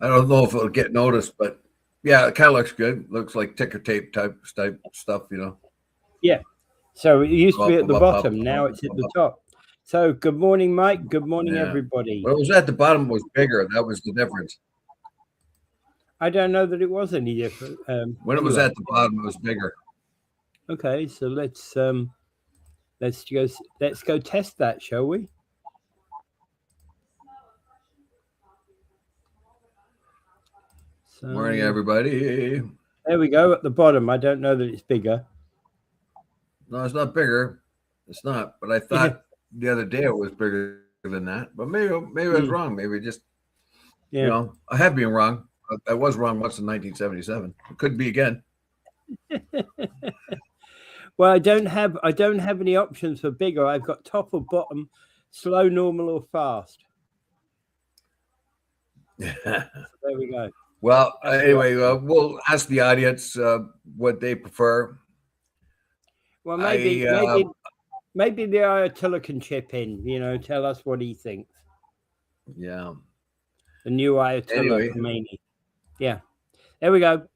I don't know if it'll get noticed, but yeah, it kind of looks good. Looks like ticker tape type stuff, you know. Yeah. So it used to be at the Up, up, bottom. up, Now up, it's at up, the up. top. So good morning, Mike. Good morning, Yeah. everybody. When it was at the bottom, it was bigger. That was the difference. I don't know that it was any different. When it was Anyway, at the bottom, it was bigger. okay. So let's go test that, shall we? Morning, So everybody. there we go at the bottom. I don't know that it's bigger. No, it's not bigger. It's not. But I Yeah. thought the other day it was bigger than that. But maybe I was wrong. Mm, Maybe just yeah. I have been wrong. I was wrong once in 1977. It could be again. Well, I don't have any options for bigger. I've got top or bottom, slow, normal, or fast. There we go. Well, That's the anyway, option. we'll ask the audience what they prefer. Well, I maybe the Ayatollah can chip in. Tell us what he thinks. yeah. The new Ayatollah Anyway, Khomeini. Yeah. There we go.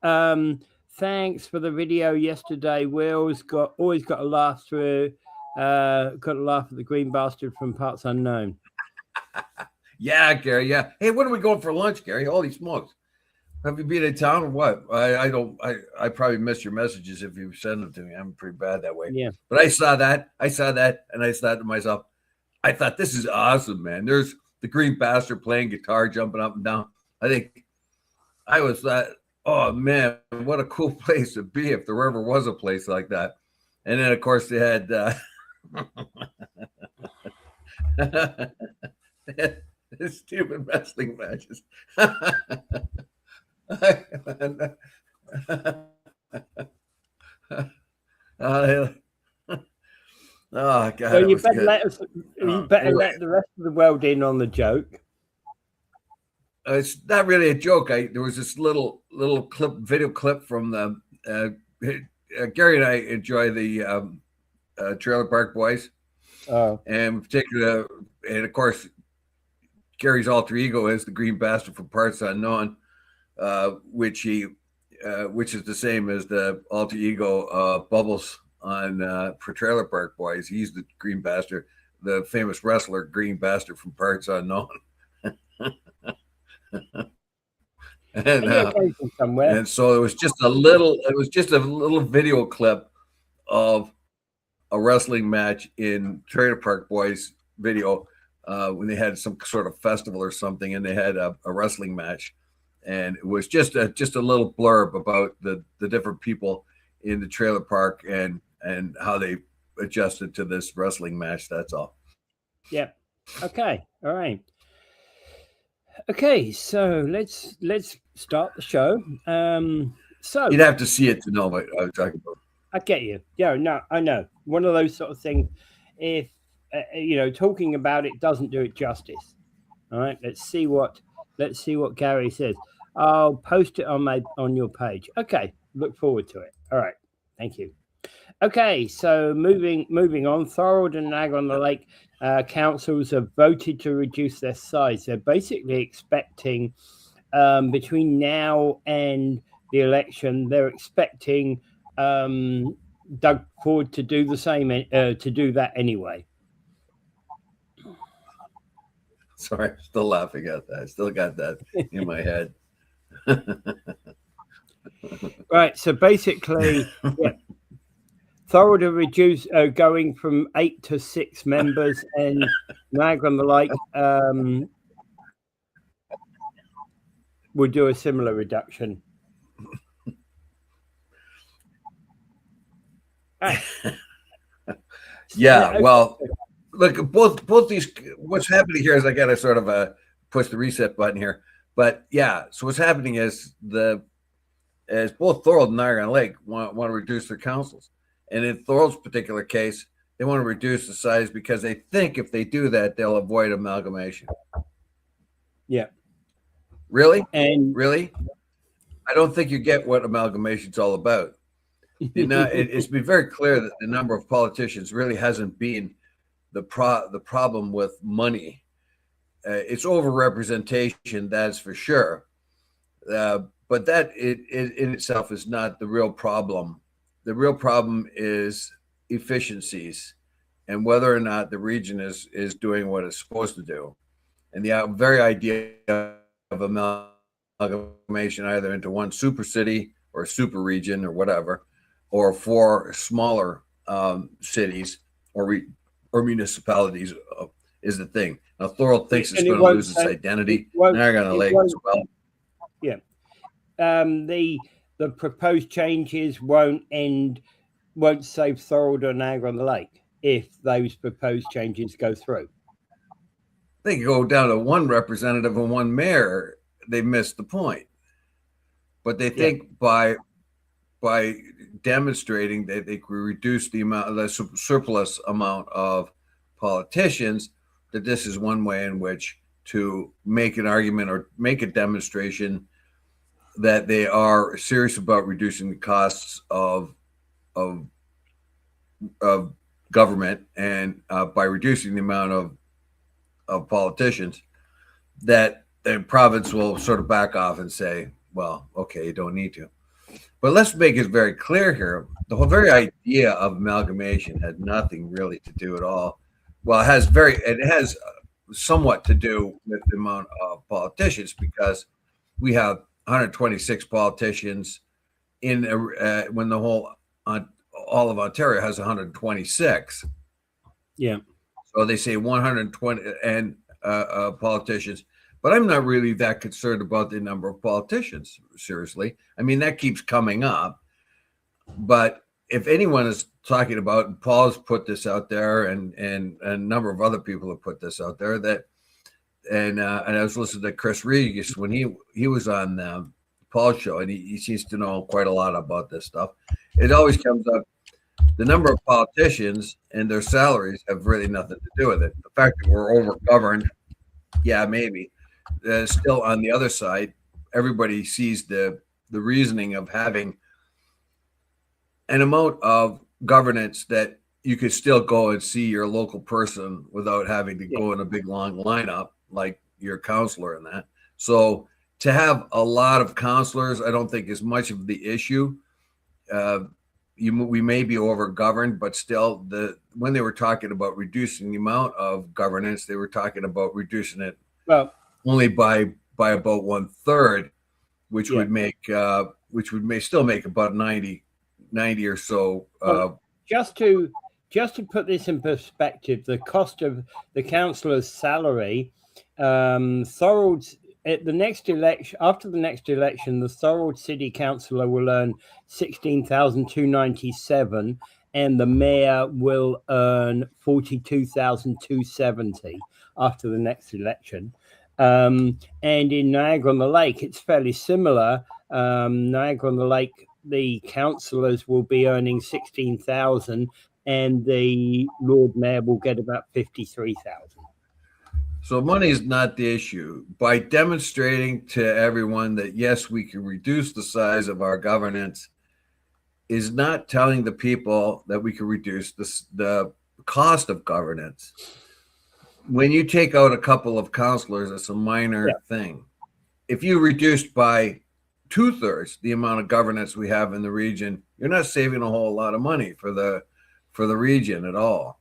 Thanks for the video yesterday. Will's always got a laugh through. Got a laugh at the green bastard from Parts Unknown. yeah, Gary. Yeah. Hey, when are we going for lunch, Gary? Holy smokes! Have you been in town or what? I don't. I probably missed your messages if you send them to me. I'm pretty bad that way. Yeah. But I saw that, and I thought to myself, I thought this is awesome, man. There's the green bastard playing guitar, jumping up and down. I think I was that. Oh man, what a cool place to be if there ever was a place like that. And then of course they had stupid wrestling matches. Oh God, So it you was better good. let the rest of the world in on the joke. It's not really a joke. There was this little video clip from the Gary and I enjoy the Trailer Park Boys, Oh, and in particular, and of course, Gary's alter ego is the Green Bastard from Parts Unknown, which is the same as the alter ego Bubbles on for Trailer Park Boys. He's the Green Bastard, the famous wrestler Green Bastard from Parts Unknown. and he came from somewhere. and so it was just a little video clip of a wrestling match in Trailer Park Boys video when they had some sort of festival or something, and they had a wrestling match, and it was just a little blurb about the different people in the trailer park and how they adjusted to this wrestling match. That's all. Yeah. Okay. All right. Okay, so let's start the show. So You'd have to see it to know what I was talking about. I get you. Yeah, no, I know. One of those sort of things. If talking about it doesn't do it justice. All right, let's see what Gary says. I'll post it on your page. Okay, look forward to it. All right, thank you. Okay, so moving on. Thorold and Niagara-on-the-Lake councils have voted to reduce their size. They're basically expecting between now and the election, they're expecting Doug Ford to do the same, to do that anyway. Sorry, I'm still laughing at that. I still got that in my head. Right, so basically, yeah, Thorold have reduced, going from 8 to 6 members, and Niagara-on-the-Lake would do a similar reduction. Yeah, well, look, both these. What's happening here is I got to sort of push the reset button here. But yeah, so what's happening is as both Thorold and Niagara-on-the-Lake want to reduce their councils, and in Thorold's particular case, they want to reduce the size because they think if they do that, they'll avoid amalgamation. Yeah. Really? And really, I don't think you get what amalgamation's all about. It's been very clear that the number of politicians really hasn't been the problem with money. It's overrepresentation, that's for sure. But that it in itself is not the real problem. The real problem is efficiencies and whether or not the region is doing what it's supposed to do. And the very idea of amalgamation either into one super city or super region or whatever, or four smaller cities or municipalities is the thing. Now, Thorold thinks it's And it going to won't lose its take- identity. it won't- Niagara on the it Lake won't- as well. Yeah. The proposed changes won't save Thorold or Niagara-on-the-Lake if those proposed changes go through. They could go down to one representative and one mayor. They missed the point. But they think by demonstrating that they could reduce the surplus amount of politicians, that this is one way in which to make an argument or make a demonstration that they are serious about reducing the costs of government, and by reducing the amount of politicians, that the province will sort of back off and say, well, okay, you don't need to. But let's make it very clear here. The whole very idea of amalgamation had nothing really to do at all. Well, it has somewhat to do with the amount of politicians, because we have 126 politicians in when the whole all of Ontario has 126. Yeah. So they say 120 and politicians, but I'm not really that concerned about the number of politicians. Seriously, I mean that keeps coming up. But if anyone is talking about, and Paul's put this out there, and a number of other people have put this out there, that and I was listening to Chris Regis when he was on Paul's show, and he seems to know quite a lot about this stuff. It always comes up. The number of politicians and their salaries have really nothing to do with it. The fact that we're over-governed, yeah, maybe. Still, on the other side, everybody sees the reasoning of having an amount of governance that you could still go and see your local person without having to go in a big long lineup like your counselor and that. So to have a lot of counselors, I don't think is much of the issue. We may be over governed, but still, when they were talking about reducing the amount of governance, they were talking about reducing it only by about 1/3, which would make still make about 90 or so. Just to put this in perspective, the cost of the councillor's salary, Thorold's at the next election, after the next election, the Thorold City Councillor will earn 16,297, and the mayor will earn 42,270 after the next election. And in Niagara-on-the-Lake, it's fairly similar. Niagara-on-the-Lake, the councillors will be earning 16,000, and the Lord Mayor will get about 53,000. So money is not the issue. By demonstrating to everyone that, yes, we can reduce the size of our governance, is not telling the people that we can reduce the cost of governance. When you take out a couple of counselors, it's a minor thing. If you reduced by 2/3 the amount of governance we have in the region, you're not saving a whole lot of money for the region at all.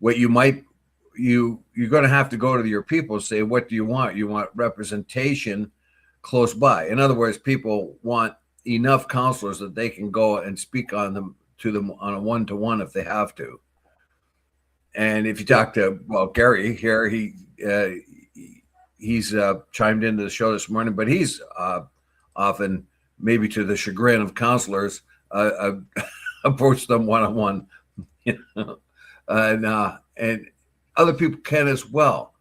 What you might you're going to have to go to your people and say, what do you want? You want representation close by. In other words, people want enough counselors that they can go and speak to them on a 1-to-1 if they have to. And if you talk to Gary here, he's chimed into the show this morning, but he's often, maybe to the chagrin of counselors, approached them one-on-one, and other people can as well.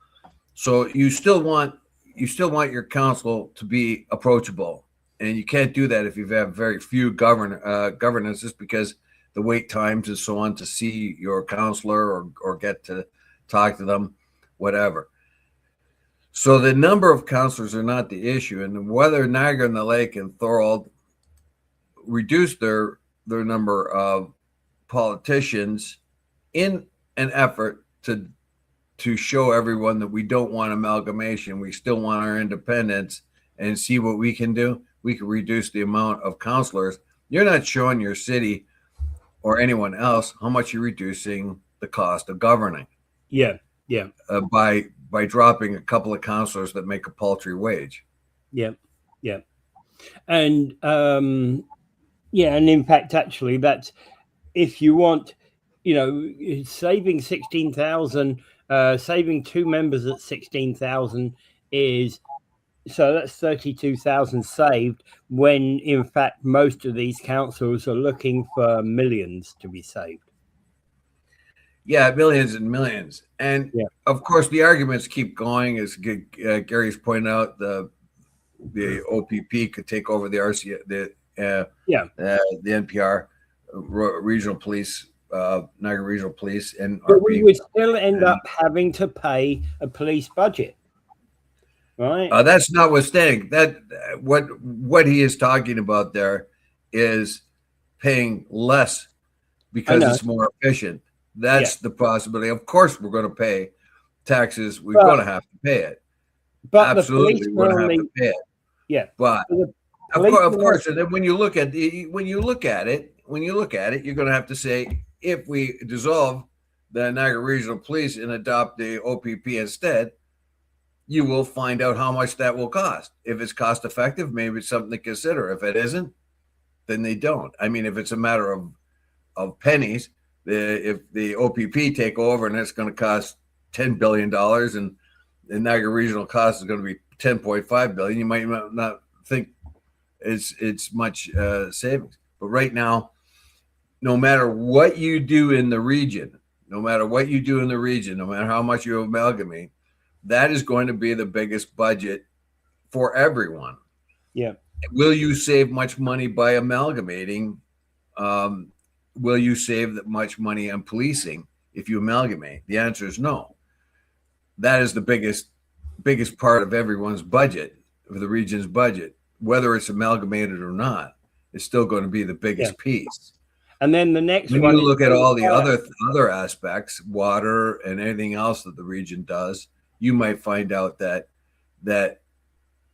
So you still want your council to be approachable, and you can't do that if you have very few governance, just because the wait times and so on to see your counselor or get to talk to them, whatever. So the number of counselors are not the issue, and whether Niagara-on-the-Lake and Thorold reduce their number of politicians in an effort to show everyone that we don't want amalgamation, we still want our independence, and see what we can do, we can reduce the amount of counselors. You're not showing your city or anyone else how much you're reducing the cost of governing. Yeah. By dropping a couple of counselors that make a paltry wage. Yeah. And and in fact, actually, that's if you want, saving 16,000, saving 2 members at 16,000 is, so that's 32,000 saved, when in fact most of these councils are looking for millions to be saved. Yeah, millions and millions. And of course, the arguments keep going, as Gary's pointed out. The OPP could take over the the NPR, regional police, Niagara Regional Police, and but we would still end up having to pay a police budget, right? That's notwithstanding that what he is talking about there is paying less because it's more efficient. That's the possibility. Of course, we're going to pay taxes. We're going to have to pay it. But absolutely, we're going to have to pay it. Yeah, but of course, and then when you look at it, you're going to have to say, if we dissolve the Niagara Regional Police and adopt the OPP instead, you will find out how much that will cost. If it's cost effective, maybe it's something to consider. If it isn't, then they don't. I mean, if it's a matter of pennies, if the OPP take over and it's going to cost $10 billion and the Niagara Regional cost is going to be $10.5 billion, you might not think it's much savings. But right now, no matter what you do in the region, no matter how much you amalgamate, that is going to be the biggest budget for everyone. Yeah. Will you save much money by amalgamating? Will you save that much money on policing if you amalgamate? The answer is no. That is the biggest part of everyone's budget, of the region's budget. Whether it's amalgamated or not, it's still going to be the biggest piece. And then the next when one, you look at all the other aspects, water and anything else that the region does, you might find out that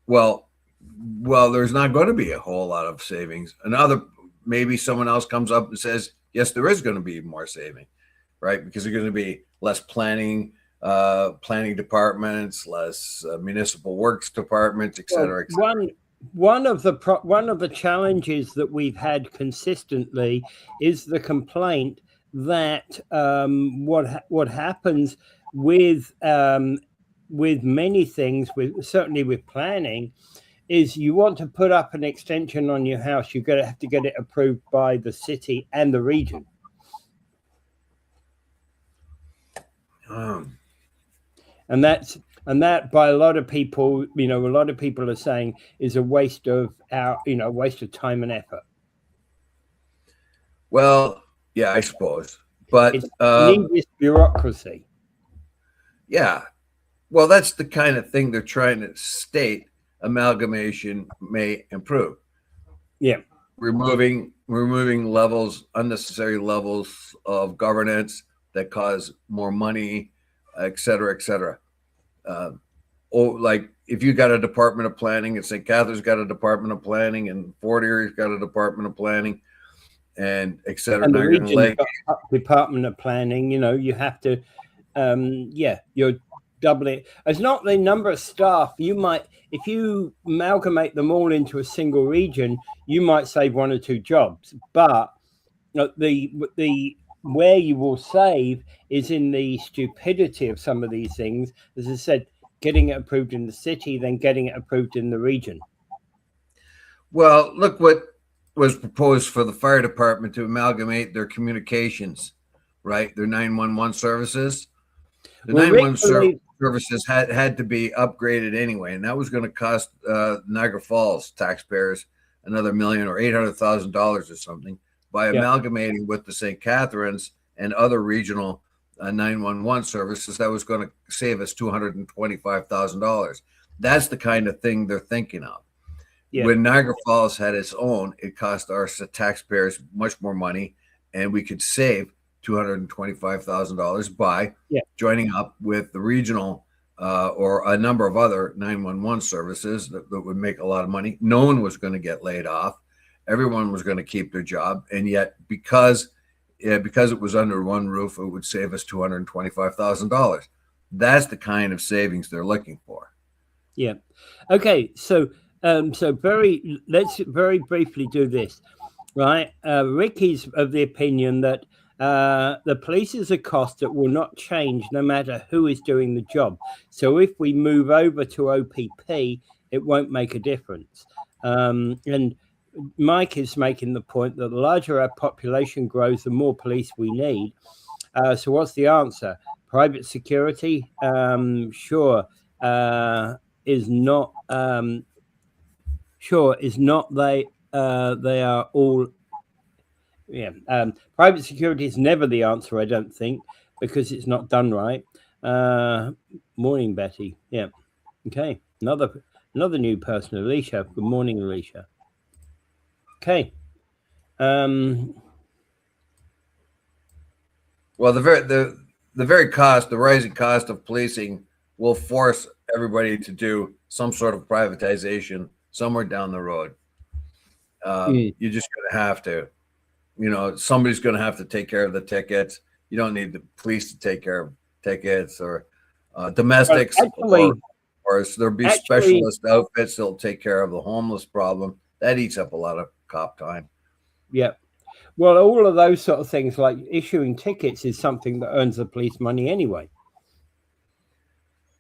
well, there's not going to be a whole lot of savings. Maybe someone else comes up and says, yes, there is going to be more saving, right? Because there's going to be less planning departments, less municipal works departments, et cetera, et cetera. One of the challenges that we've had consistently is the complaint that what happens with many things, certainly with planning, is you want to put up an extension on your house, you're going to have to get it approved by the city and the region. And that by a lot of people, a lot of people are saying is a waste of time and effort. Well, yeah, I suppose, but it's needless bureaucracy. Yeah, well, that's the kind of thing they're trying to state. Amalgamation may improve. Yeah, removing unnecessary levels of governance that cause more money, et cetera, et cetera. Like if you got a department of planning, and St. Catharines got a department of planning, and Fort Erie's got a department of planning, and et cetera. And the region department of planning, you have to, you're doubling. It's not the number of staff. You might, if you amalgamate them all into a single region, you might save 1 or 2 jobs. But the where you will save is in the stupidity of some of these things. As I said, getting it approved in the city, then getting it approved in the region. Well, look what was proposed for the fire department to amalgamate their communications, right? Their 911 services. The 911 services had to be upgraded anyway, and that was going to cost Niagara Falls taxpayers another $1 million or $800,000 or something by amalgamating with the St. Catharines and other regional 911 services. That was going to save us $225,000. That's the kind of thing they're thinking of. Yeah. When Niagara Falls had its own, it cost our taxpayers much more money, and we could save $225,000 by joining up with the regional or a number of other 911 services that would make a lot of money. No one was going to get laid off. Everyone was going to keep their job. And yet, because it was under one roof, it would save us $225,000. That's the kind of savings they're looking for. Yeah. Okay. So, let's very briefly do this, right? Rick is of the opinion that the police is a cost that will not change no matter who is doing the job. So if we move over to OPP, it won't make a difference. And Mike is making the point that the larger our population grows, the more police we need. So what's the answer? Private security? Sure. Is not they are all. Yeah, private security is never the answer, I don't think, because it's not done right. Morning, Betty. Yeah. Okay. Another new person, Alicia. Good morning, Alicia. Okay. Well, the rising cost of policing will force everybody to do some sort of privatization somewhere down the road. You're just going to have to. Somebody's going to have to take care of the tickets. You don't need the police to take care of tickets or domestics, or there'll be specialist outfits that'll take care of the homeless problem. That eats up a lot of cop time. Yeah. Well, all of those sort of things, like issuing tickets, is something that earns the police money anyway.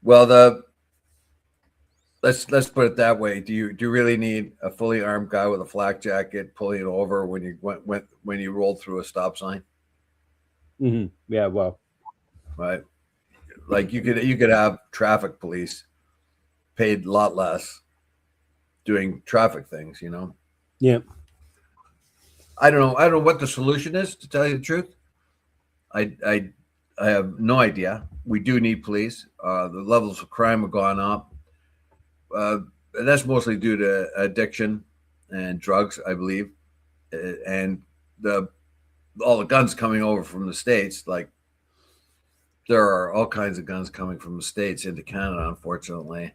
Well, let's put it that way. Do you really need a fully armed guy with a flak jacket pulling over when you rolled through a stop sign? Mm-hmm. Yeah, well, right. Like you could have traffic police paid a lot less doing traffic things. Yeah. I don't know what the solution is, to tell you the truth. I have no idea. We do need police. The levels of crime have gone up. That's mostly due to addiction and drugs, I believe, and all the guns coming over from the States. Like, there are all kinds of guns coming from the States into Canada, unfortunately.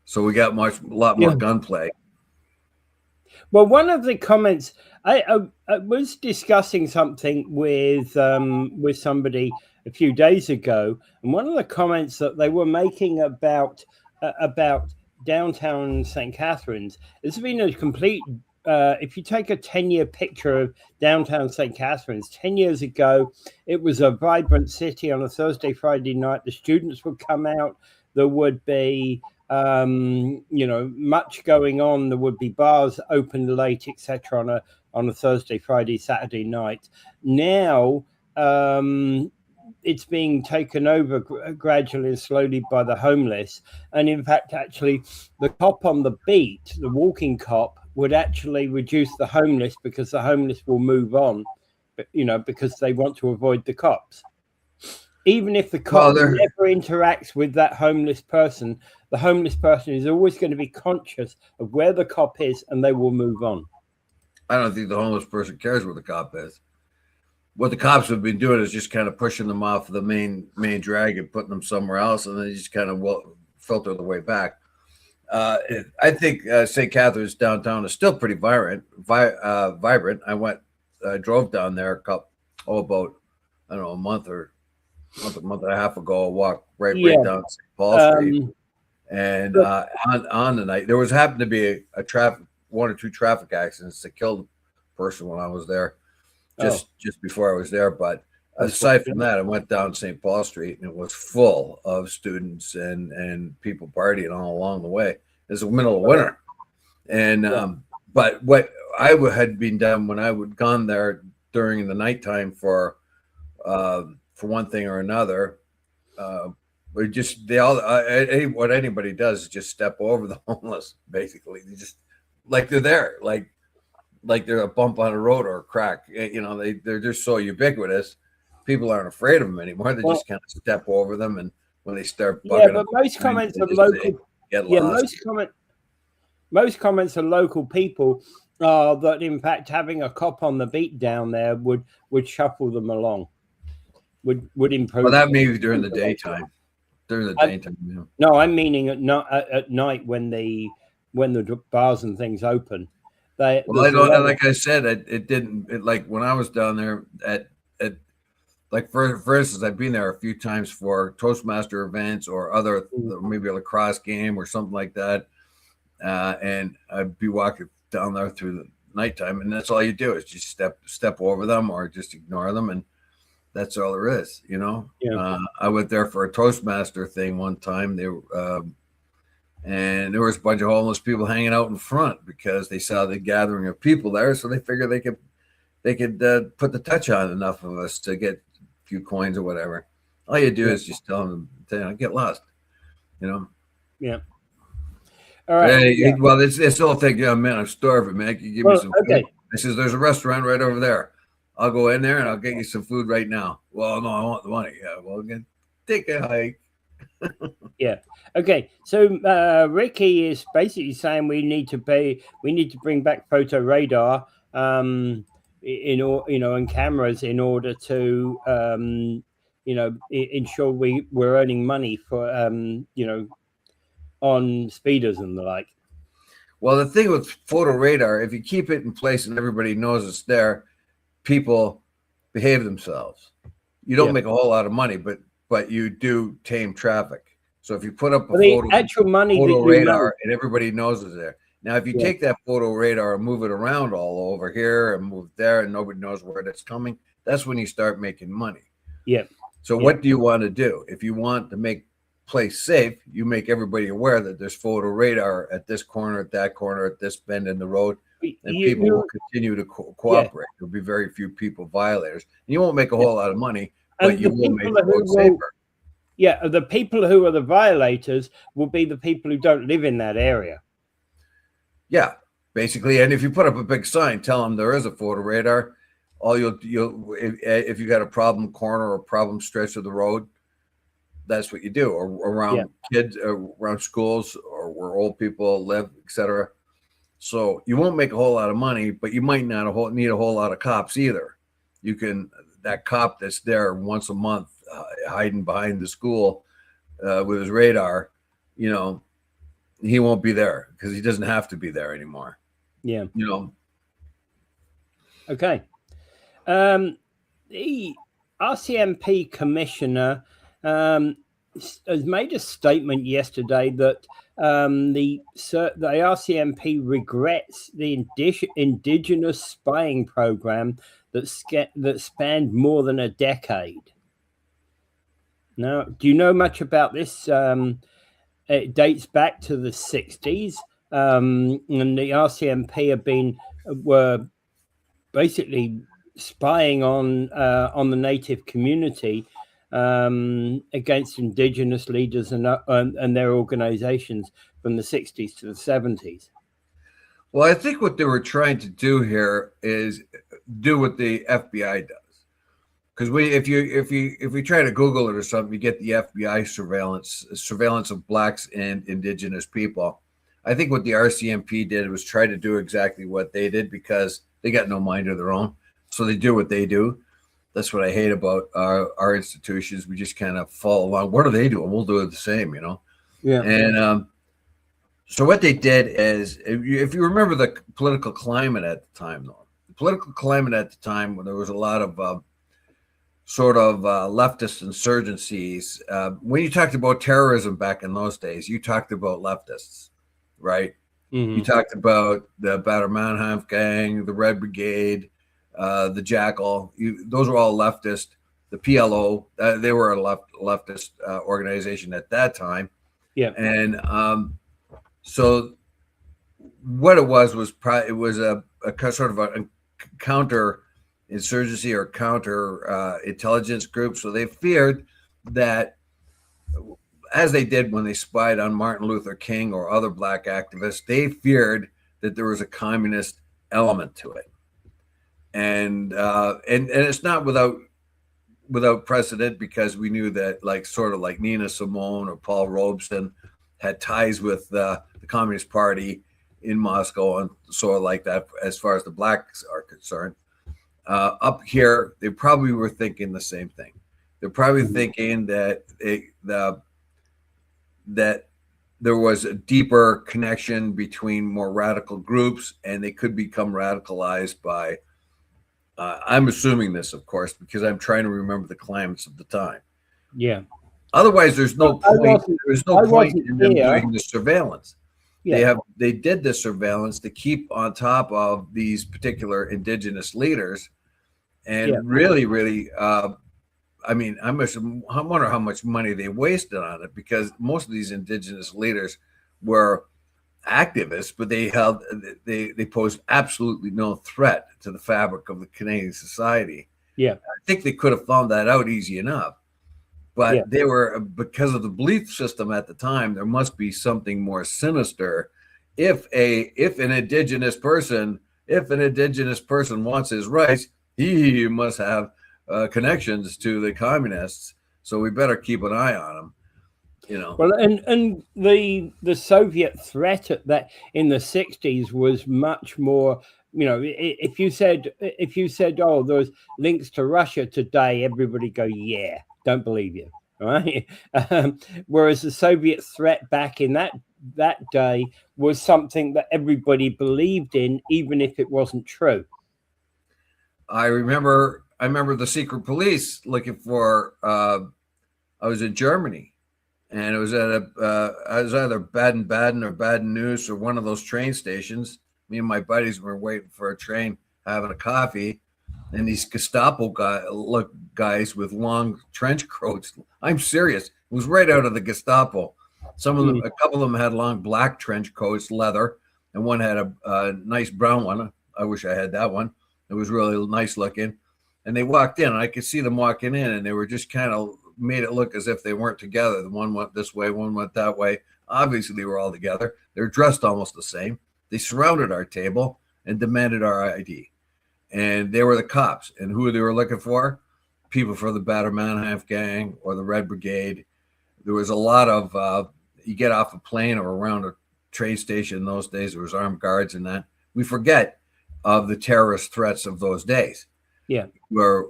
So we got a lot more gunplay. Well, one of the comments, I was discussing something with somebody a few days ago, and one of the comments that they were making about downtown St. Catharines, it's been a complete. If you take a 10-year picture of downtown St. Catharines, 10 years ago, it was a vibrant city. On a Thursday, Friday night, the students would come out. There would be much going on. There would be bars open late, etc. on a Thursday, Friday, Saturday night. Now it's being taken over gradually and slowly by the homeless. And in fact, actually, the cop on the beat, the walking cop, would actually reduce the homeless, because the homeless will move on, because they want to avoid the cops. Even if the cop never interacts with that homeless person, the homeless person is always going to be conscious of where the cop is, and they will move on. I don't think the homeless person cares where the cop is. What the cops have been doing is just kind of pushing them off the main drag and putting them somewhere else, and they just kind of filter the way back. I think St. Catharines downtown is still pretty vibrant. I drove down there about a month and a half ago. I walked right down St. Paul Street, and on the night there happened to be one or two traffic accidents that killed a person when I was there, just before I was there. But aside from that, I went down St. Paul Street, and it was full of students and people partying all along the way. It's the middle of winter, and but what I had been done when I would gone there during the nighttime for one thing or another, what anybody does is just step over the homeless. Basically, they just like they're there, like they're a bump on a road or a crack. They're just so ubiquitous. People aren't afraid of them anymore. They just kind of step over them, and when they start bugging but most comments are local. Most comments are local people. That in fact having a cop on the beat down there would shuffle them along. Would improve. Well, that may be during the daytime. during the daytime. Yeah. No, I'm meaning at night when the bars and things open. Well, I don't. Like I said, it didn't. Like when I was down there at like for instance, I've been there a few times for Toastmaster events or other maybe a lacrosse game or something like that, and I'd be walking down there through the nighttime, and that's all you do is just step over them or just ignore them, and that's all there is, you know. Yeah. I went there for a Toastmaster thing one time. And there was a bunch of homeless people hanging out in front because they saw the gathering of people there, so they figured they could put the touch on enough of us to get a few coins or whatever. All you do is just tell them, get lost, you know. Yeah. All right. Hey, well, this whole thing, man, I'm starving, man. Can you give me some food? I says, there's a restaurant right over there. I'll go in there and I'll get you some food right now. Well, no, I want the money. Yeah, well, again, take a hike. Yeah. Okay. So Ricky is basically saying we need to bring back photo radar, and cameras in order to, ensure we're earning money for, on speeders and the like. Well, the thing with photo radar, if you keep it in place and everybody knows it's there, people behave themselves. You don't make a whole lot of money, but you do tame traffic. So if you put up a photo radar and everybody knows it's there. Now, if you take that photo radar and move it around all over here and move there and nobody knows where it's coming, that's when you start making money. Yeah. So what do you want to do? If you want to make place safe, you make everybody aware that there's photo radar at this corner, at that corner, at this bend in the road, and people will continue to cooperate. There'll be very few people violators. You won't make a whole lot of money, but you will make the road safer. Yeah, the people who are the violators will be the people who don't live in that area. Yeah, basically. And if you put up a big sign, tell them there is a photo radar. All if you got a problem corner or a problem stretch of the road, that's what you do. Or around kids, around schools, or where old people live, etc. So you won't make a whole lot of money, but you might not need a whole lot of cops either. You can that cop that's there once a month, hiding behind the school with his radar, you know, he won't be there because he doesn't have to be there anymore. Yeah. You know. Okay. The RCMP commissioner has made a statement yesterday that the RCMP regrets the Indigenous spying program that spanned more than a decade. Now, do you know much about this? It dates back to the 60s, and the RCMP were basically spying on the native community against Indigenous leaders and their organizations from the 60s to the 70s. Well, I think what they were trying to do here is do what the FBI does. Because if we try to Google it or something, you get the FBI surveillance of blacks and Indigenous people. I think what the RCMP did was try to do exactly what they did because they got no mind of their own. So they do what they do. That's what I hate about our institutions. We just kind of follow along. What are they doing? We'll do it the same, you know? Yeah. And so what they did is, if you remember the political climate at the time, though, the political climate at the time when there was a lot of leftist insurgencies. When you talked about terrorism back in those days, you talked about leftists, right? Mm-hmm. You talked about the Bader Mannheim gang, the Red Brigade, the Jackal. Those were all leftist. The PLO, they were a leftist organization at that time. Yeah. And so what it was a sort of a counter insurgency or counter intelligence group. So they feared that, as they did when they spied on Martin Luther King or other black activists, they feared that there was a communist element to it. And it's not without precedent, because we knew that like Nina Simone or Paul Robeson had ties with the Communist Party in Moscow and sort of like that as far as the blacks are concerned. Up here, they probably were thinking the same thing. They're probably thinking that that there was a deeper connection between more radical groups, and they could become radicalized by. I'm assuming this, of course, because I'm trying to remember the climates of the time. Yeah. Otherwise, there's no point. There's no point in them doing the surveillance. Yeah. They did the surveillance to keep on top of these particular indigenous leaders, and really, I mean, I wonder how much money they wasted on it, because most of these indigenous leaders were activists, but they posed absolutely no threat to the fabric of the Canadian society. Yeah, I think they could have found that out easy enough, but they were, because of the belief system at the time, there must be something more sinister. If an indigenous person wants his rights, he must have connections to the communists, so we better keep an eye on him. Well, and the Soviet threat at that in the 60s was much more. If you said, oh, there's links to Russia today, everybody go, yeah, don't believe you, right? Whereas the Soviet threat back in that day was something that everybody believed in, even if it wasn't true. I remember the secret police looking for. I was in Germany. And it was at I was either Baden-Baden or Baden-News or one of those train stations. Me and my buddies were waiting for a train, having a coffee, and these Gestapo guys with long trench coats. I'm serious. It was right out of the Gestapo. Some of them, a couple of them had long black trench coats, leather, and one had a nice brown one. I wish I had that one. It was really nice looking. And they walked in, and I could see them walking in, and they were just kind of made it look as if they weren't together. The one went this way, one went that way. Obviously, they were all together. They're dressed almost the same. They surrounded our table and demanded our ID. And they were the cops. And who they were looking for? People for the Bader Mannheim gang or the Red Brigade. There was a lot of, you get off a plane or around a train station in those days, there was armed guards and that. We forget of the terrorist threats of those days. Yeah. Where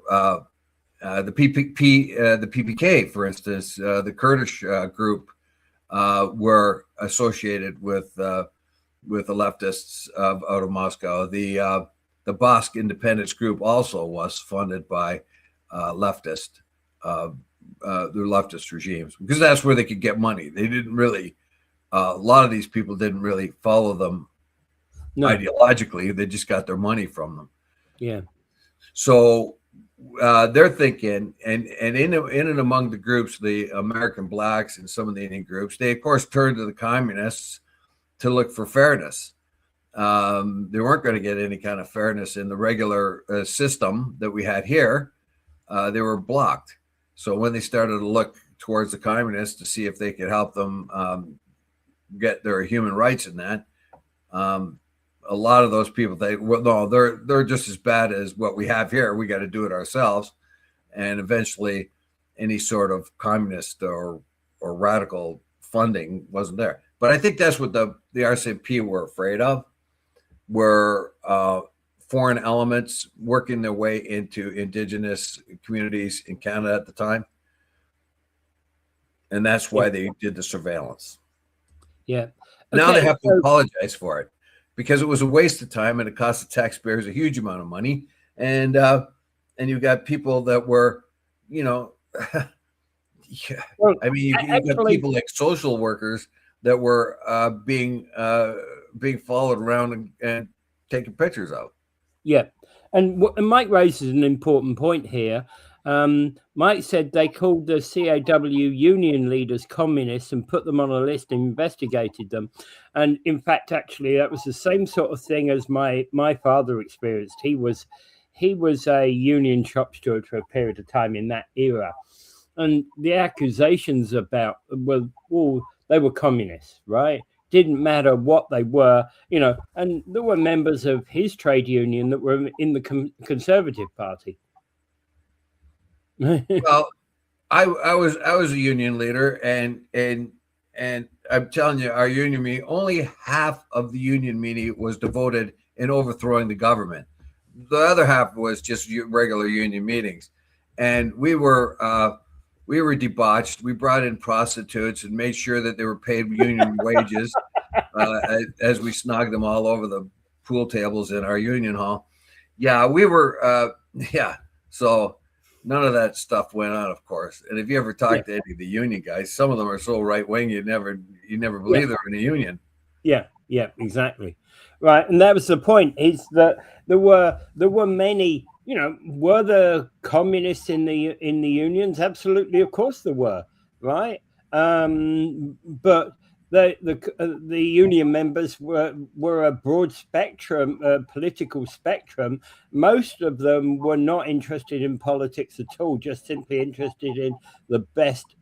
the PPK, for instance, the Kurdish group were associated with the leftists out of Moscow. The Basque independence group also was funded by the leftist regimes, because that's where they could get money. They didn't really, a lot of these people didn't really follow them ideologically. They just got their money from them. Yeah. So they're thinking, and in and among the groups, the American blacks and some of the Indian groups, they of course turned to the communists to look for fairness. They weren't going to get any kind of fairness in the regular system that we had here. They were blocked. So when they started to look towards the communists to see if they could help them get their human rights in that, a lot of those people, they're just as bad as what we have here. We got to do it ourselves. And eventually any sort of communist or radical funding wasn't there. But I think that's what the RCMP were afraid of, were foreign elements working their way into Indigenous communities in Canada at the time. And that's why they did the surveillance. Yeah. Now they have to apologize for it, because it was a waste of time and it cost the taxpayers a huge amount of money. And you've got people that were, I mean, you've got people like social workers that were being followed around and taken pictures of. Yeah. And Mike raises an important point here. Mike said they called the CAW union leaders communists and put them on a list and investigated them. And in fact, actually, that was the same sort of thing as my father experienced. He was a union shop steward for a period of time in that era. And the accusations about, they were communists, right? Didn't matter what they were, and there were members of his trade union that were in the Conservative Party. Well, I was a union leader, and I'm telling you, our union meeting, only half of the union meeting was devoted in overthrowing the government. The other half was just regular union meetings, and we were we were debauched. We brought in prostitutes and made sure that they were paid union wages as we snogged them all over the pool tables in our union hall. Yeah, we were. Yeah, so none of that stuff went on, of course. And if you ever talk to any of the union guys, some of them are so right wing you never believe they're in a union. Yeah, exactly. Right, and that was the point. Is that there were many. You know, were there communists in the unions? Absolutely, of course there were. Right, but the union members were a broad spectrum, political spectrum. Most of them were not interested in politics at all, just simply interested in the best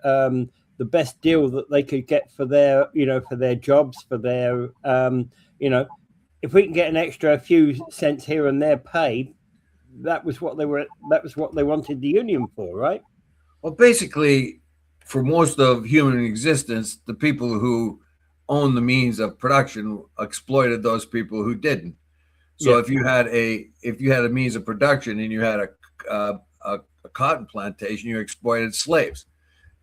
deal that they could get for their, for their jobs, for their, if we can get an extra few cents here and there paid, that was what they wanted the union for, right? Well, basically, for most of human existence, the people who own the means of production exploited those people who didn't. So if you had a means of production and you had a cotton plantation, you exploited slaves.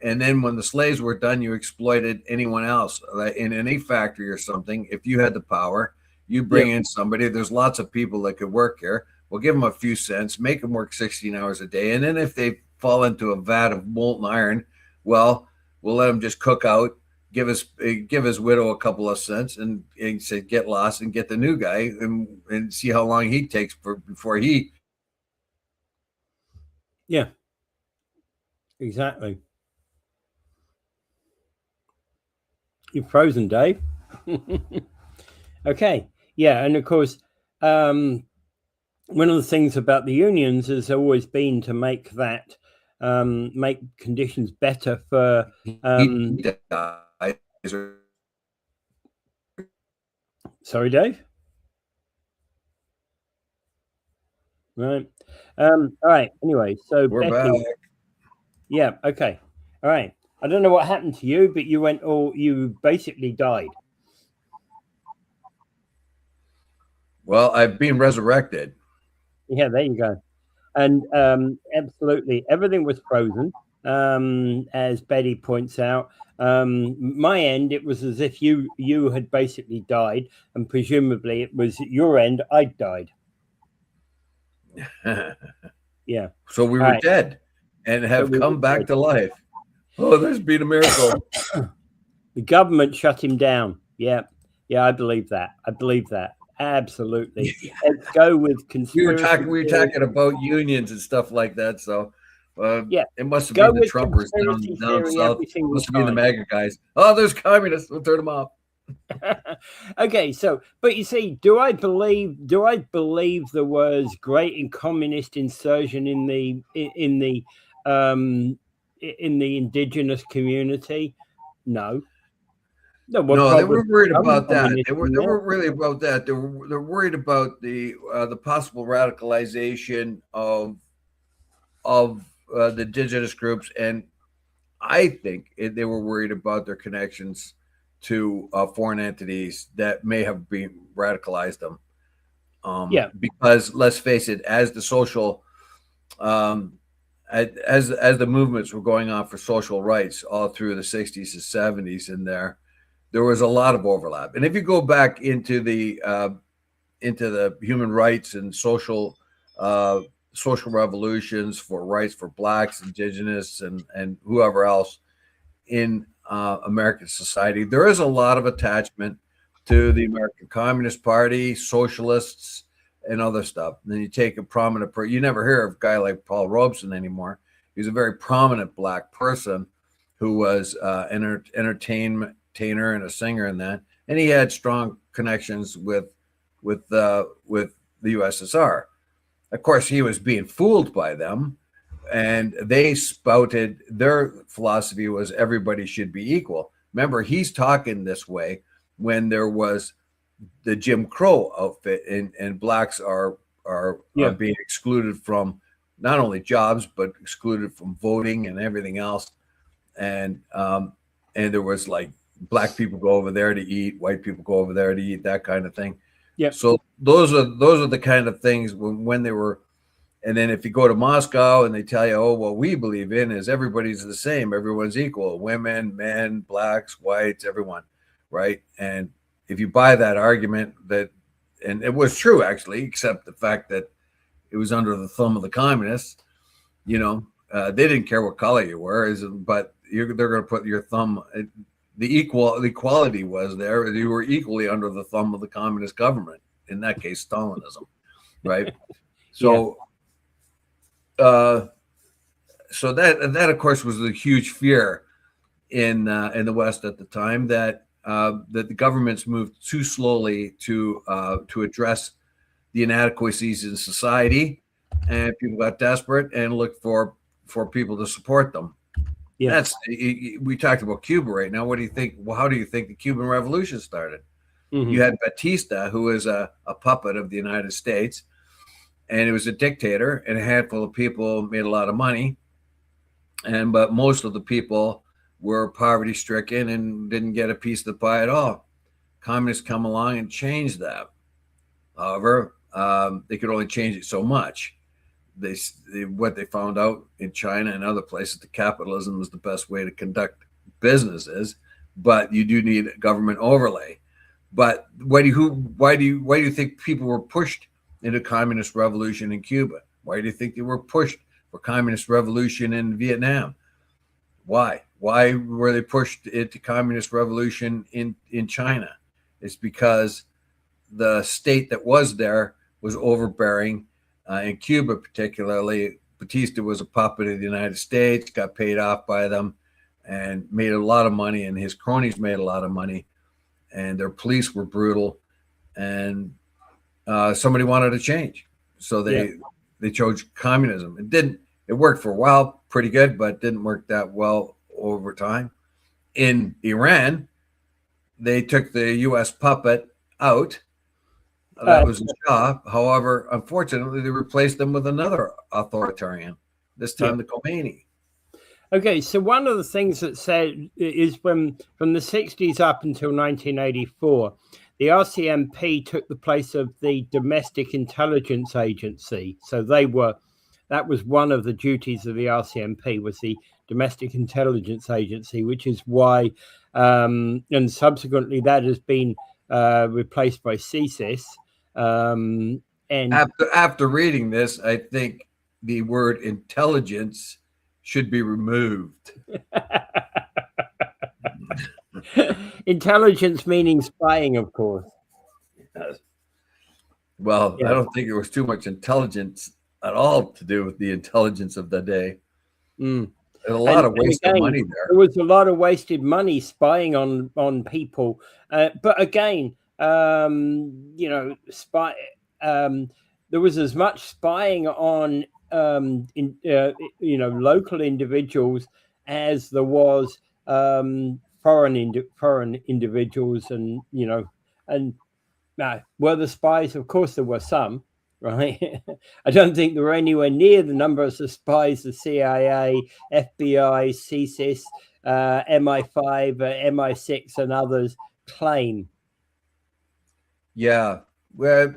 And then when the slaves were done, you exploited anyone else in any factory or something. If you had the power, you bring in somebody. There's lots of people that could work here. We'll give them a few cents, make them work 16 hours a day. And then if they fall into a vat of molten iron, well, we'll let them just cook out, give his widow a couple of cents and say, get lost and get the new guy and see how long he takes before he. Yeah, exactly. You're frozen, Dave. Okay. Yeah. And of course, one of the things about the unions has always been to make that make conditions better for sorry, Dave. Right. All right. Anyway, so we're back. Yeah. Okay. All right. I don't know what happened to you, but you basically died. Well, I've been resurrected. Yeah, there you go. And absolutely, everything was frozen, as Betty points out. My end, it was as if you had basically died, and presumably it was your end. I'd died. Yeah. So we were dead and have come back to life. Oh, there's been a miracle. The government shut him down. Yeah. I believe that. Absolutely. Let's go with conspiracy. We were talking about unions and stuff like that. So it must have been the Trumpers down south. It must have been the MAGA guys. Oh, there's communists. We'll turn them off. Okay, so but you see, do I believe there was great communist insurgent in the indigenous community? No, they were worried about that. They weren't really about that. They're worried about the possible radicalization of the indigenous groups, and I think they were worried about their connections to foreign entities that may have been radicalized them. Because let's face it, as the social as the movements were going on for social rights all through the 60s and 70s, and there was a lot of overlap. And if you go back into the human rights and social revolutions for rights for blacks, indigenous, and whoever else in American society, there is a lot of attachment to the American Communist Party, socialists, and other stuff. And then you take a prominent you never hear of a guy like Paul Robeson anymore. He's a very prominent black person who was an entertainer and a singer in that, and he had strong connections with the USSR. Of course, he was being fooled by them, and they spouted their philosophy was everybody should be equal. Remember, he's talking this way when there was the Jim Crow outfit, and blacks are being excluded from not only jobs but excluded from voting and everything else. And there was like black people go over there to eat, white people go over there to eat, that kind of thing. Yeah. So those are the kind of things when they were And then if you go to Moscow and they tell you, oh, what we believe in is everybody's the same, everyone's equal, women, men, blacks, whites, everyone, right? And if you buy that argument, and it was true actually, except the fact that it was under the thumb of the communists, they didn't care what color you were, but they're going to put your thumb. The equality was there. You were equally under the thumb of the communist government. In that case, Stalinism, right? So. Yeah. So that of course was a huge fear in the West at the time, that the governments moved too slowly to address the inadequacies in society, and people got desperate and looked for people to support them. Yeah. We talked about Cuba right now. What do you think? Well, how do you think the Cuban Revolution started? Mm-hmm. You had Batista, who was a puppet of the United States. And he was a dictator, and a handful of people made a lot of money. But most of the people were poverty stricken and didn't get a piece of the pie at all. Communists come along and change that. However, they could only change it so much. What they found out in China and other places, that capitalism is the best way to conduct businesses, but you do need a government overlay. But why do you think people were pushed into communist revolution in Cuba? Why do you think they were pushed for communist revolution in Vietnam? Why were they pushed into communist revolution in China? It's because the state that was there was overbearing. In Cuba particularly, Batista was a puppet of the United States, got paid off by them, and made a lot of money, and his cronies made a lot of money, and their police were brutal, and somebody wanted to change, so they chose communism. It worked for a while pretty good, but didn't work that well over time. In Iran, they took the U.S. puppet out. That was the Shah. However, unfortunately, they replaced them with another authoritarian, this time the Khomeini. Okay, so one of the things that said is from the 60s up until 1984, the RCMP took the place of the Domestic Intelligence Agency. So that was one of the duties of the RCMP, was the Domestic Intelligence Agency, which is why, and subsequently that has been replaced by CSIS. And after reading this, I think the word intelligence should be removed. Intelligence meaning spying, of course. Yes. Well, I don't think there was too much intelligence at all to do with the intelligence of the day. There's a lot of wasted money there. There was a lot of wasted money spying on people. But again, there was as much spying on local individuals as there was foreign individuals, and were the spies? Of course, there were some, right? I don't think there were anywhere near the numbers of spies the CIA, FBI, CSIS, MI5, MI6, and others claim. Yeah, well,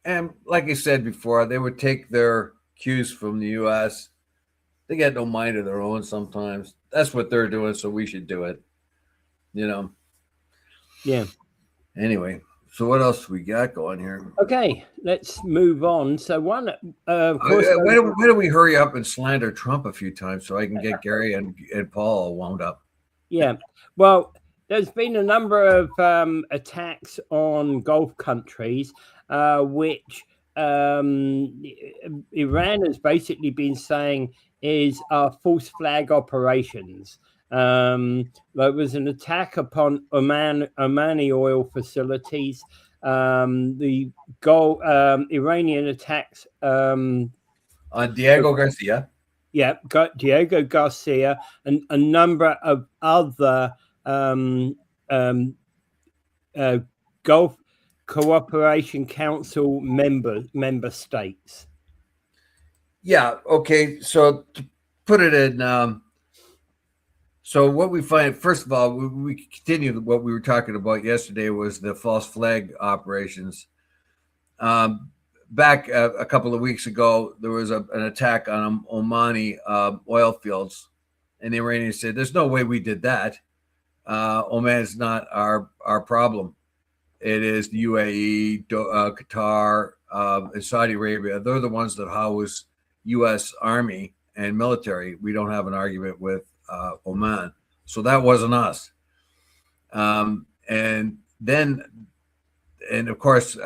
and like I said before, they would take their cues from the U.S. They get no mind of their own sometimes. That's what they're doing, so we should do it. Yeah. Anyway, so what else we got going here? Okay, let's move on. So one, of course, why don't we hurry up and slander Trump a few times so I can get Gary and Paul all wound up? Yeah. Well, there's been a number of attacks on Gulf countries, which Iran has basically been saying is false flag operations. There was an attack upon Omani oil facilities. The Iranian attacks on Diego Garcia. Yeah, Diego Garcia and a number of other Gulf Cooperation Council member states. Yeah. Okay. So to put it in. So what we find, first of all, we continue what we were talking about yesterday was the false flag operations. back a couple of weeks ago, there was an attack on Omani oil fields, and the Iranians said, "There's no way we did that. Oman is not our problem. It is the UAE, Qatar, and Saudi Arabia. They're the ones that house U.S. Army and military. We don't have an argument with Oman, so that wasn't us." And of course,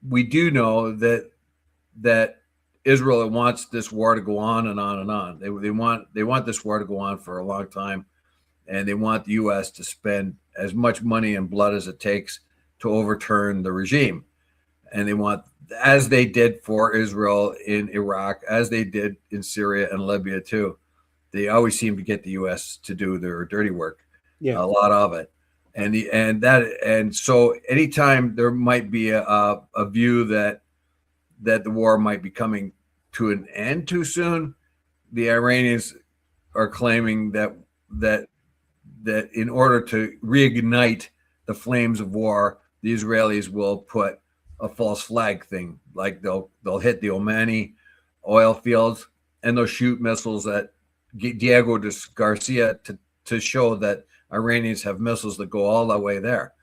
we do know that Israel wants this war to go on and on and on. They want this war to go on for a long time, and they want the U.S. to spend as much money and blood as it takes to overturn the regime. And they want, as they did for Israel in Iraq, as they did in Syria and Libya too. They always seem to get the U.S. to do their dirty work, a lot of it. And so anytime there might be a view that the war might be coming to an end too soon, the Iranians are claiming that in order to reignite the flames of war, the Israelis will put a false flag thing, like they'll hit the Omani oil fields and they'll shoot missiles at Diego Garcia to show that Iranians have missiles that go all the way there.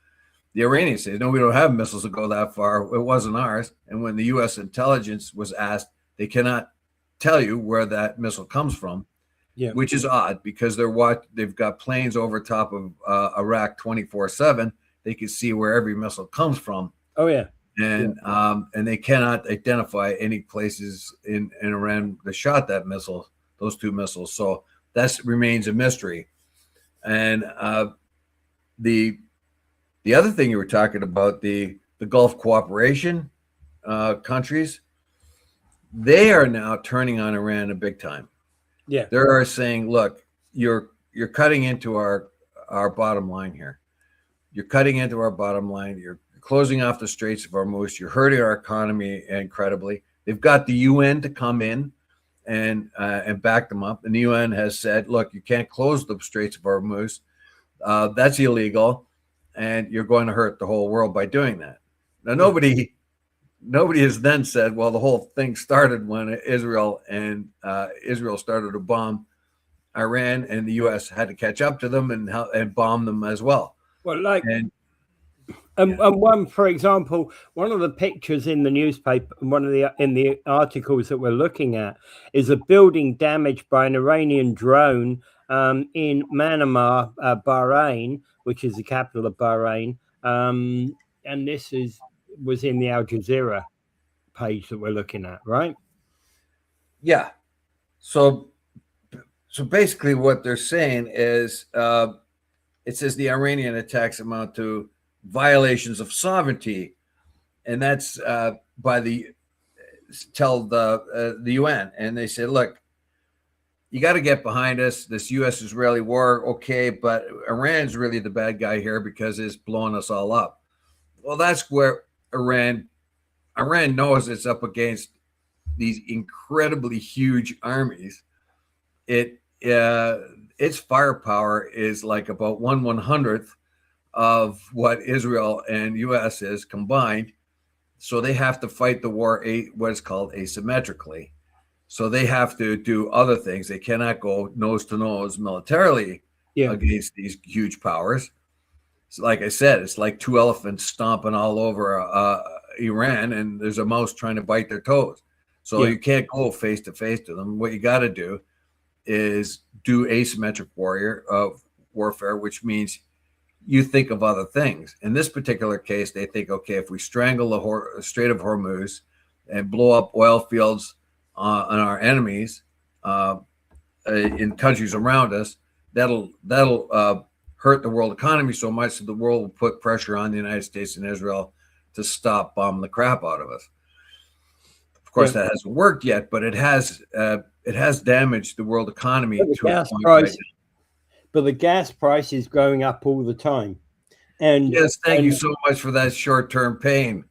The Iranians say, "No, we don't have missiles that go that far. It wasn't ours." And when the U.S. intelligence was asked, they cannot tell you where that missile comes from, which is odd because they've got planes over top of Iraq 24/7. They can see where every missile comes from. Oh yeah. And they cannot identify any places in Iran that shot that missile, those two missiles. So that remains a mystery. And the other thing you were talking about, the Gulf cooperation countries, they are now turning on Iran a big time. Yeah, they are saying, "Look, you're cutting into our bottom line here. You're cutting into our bottom line. You're closing off the Straits of Hormuz. You're hurting our economy incredibly." They've got the UN to come in and back them up. And the UN has said, "Look, you can't close the Straits of Hormuz. That's illegal, and you're going to hurt the whole world by doing that." Now, nobody has then said, "Well, the whole thing started when Israel started to bomb Iran, and the U.S. had to catch up to them and bomb them as well." Well, and one, for example, one of the pictures in the newspaper, in the articles that we're looking at, is a building damaged by an Iranian drone in Manama, Bahrain, which is the capital of Bahrain. And this was in the Al Jazeera page that we're looking at, right? Yeah. So basically, what they're saying is, it says the Iranian attacks amount to violations of sovereignty, and that's by the UN. And they say, "Look, you got to get behind us. This U.S.-Israeli war, okay, but Iran's really the bad guy here because it's blowing us all up." Well, that's where Iran knows it's up against these incredibly huge armies. Its firepower is like about 1/100th of what Israel and U.S. is combined. So they have to fight the war what is called asymmetrically. So they have to do other things. They cannot go nose to nose militarily against these huge powers. So like I said, it's like two elephants stomping all over Iran, and there's a mouse trying to bite their toes. So you can't go face to face to them. What you got to do is do asymmetric warfare, which means you think of other things. In this particular case, they think, okay, if we strangle the Strait of Hormuz and blow up oil fields on our enemies in countries around us, that'll hurt the world economy so much that the world will put pressure on the United States and Israel to stop bombing the crap out of us. Of course, that hasn't worked yet, but it has damaged the world economy to a point right now. But the gas price is going up all the time. And yes, thank you so much for that short-term pain.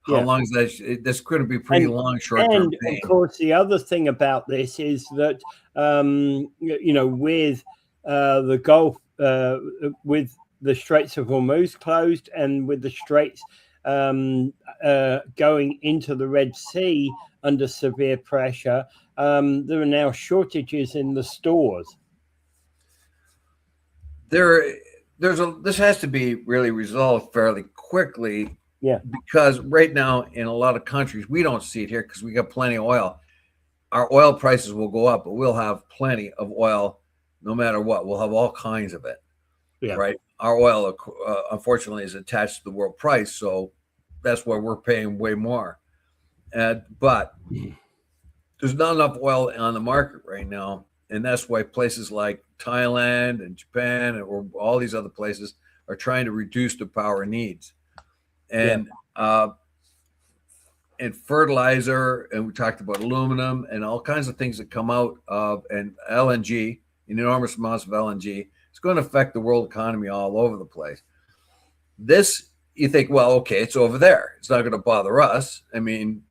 How long is that? That's going to be pretty long short-term pain. And of course, the other thing about this is that with the Gulf, with the Straits of Hormuz closed, and with the Straits going into the Red Sea under severe pressure. There are now shortages in the stores. This has to be really resolved fairly quickly. Yeah. Because right now in a lot of countries, we don't see it here because we got plenty of oil. Our oil prices will go up, but we'll have plenty of oil no matter what. We'll have all kinds of it. Yeah. Right. Our oil, unfortunately, is attached to the world price. So that's why we're paying way more. But there's not enough oil on the market right now. And that's why places like Thailand and Japan or all these other places are trying to reduce their power needs. And and fertilizer, and we talked about aluminum and all kinds of things that come out of, and LNG, enormous amounts of LNG. It's going to affect the world economy all over the place. This, you think, well, okay, it's over there. It's not going to bother us. I mean,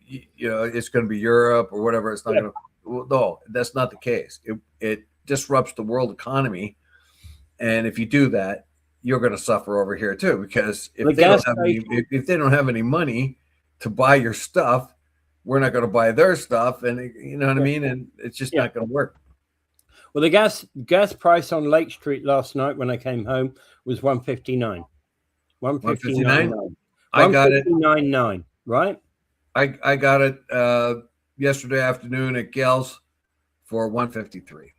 it's going to be Europe or whatever. It's not going to. Well, no, that's not the case. It disrupts the world economy, and if you do that, you're going to suffer over here too. Because if they don't have any money to buy your stuff, we're not going to buy their stuff, and you know what I mean. And it's just not going to work. Well, the gas price on Lake Street last night when I came home was $1.59. $1.59. I got it. $1.59.9. Right. I got it yesterday afternoon at Gales for $1.53.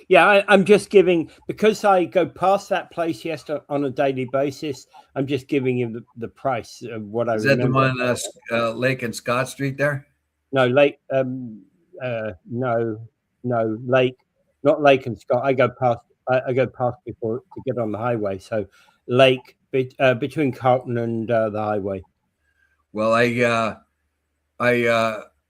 Yeah, I'm just giving, because I go past that place on a daily basis. I'm just giving you the price of what I remember. Is that the one Lake and Scott Street there? No, Lake. No, Lake. Not Lake and Scott. I go past before to get on the highway. So Lake between Carlton and the highway. Well, I